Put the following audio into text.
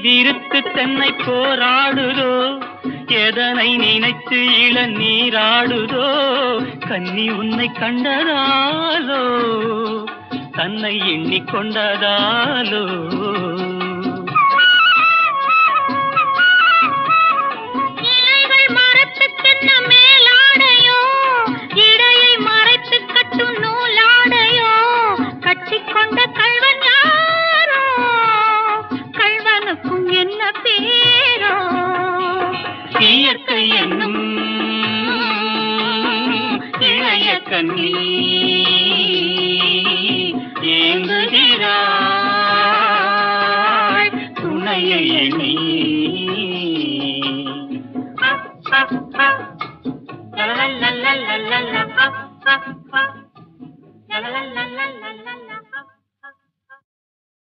விருத்து தென்னை போராடுதோ, எதனை நினைத்து இளநீராடுதோ, கன்னி உன்னை கண்டதாலோ, தன்னை எண்ணிக்கொண்டதாலோ. இயற்கை என்னும் இளைய கண்ணி ஏங்குகிறாள் துணையை எண்ணி.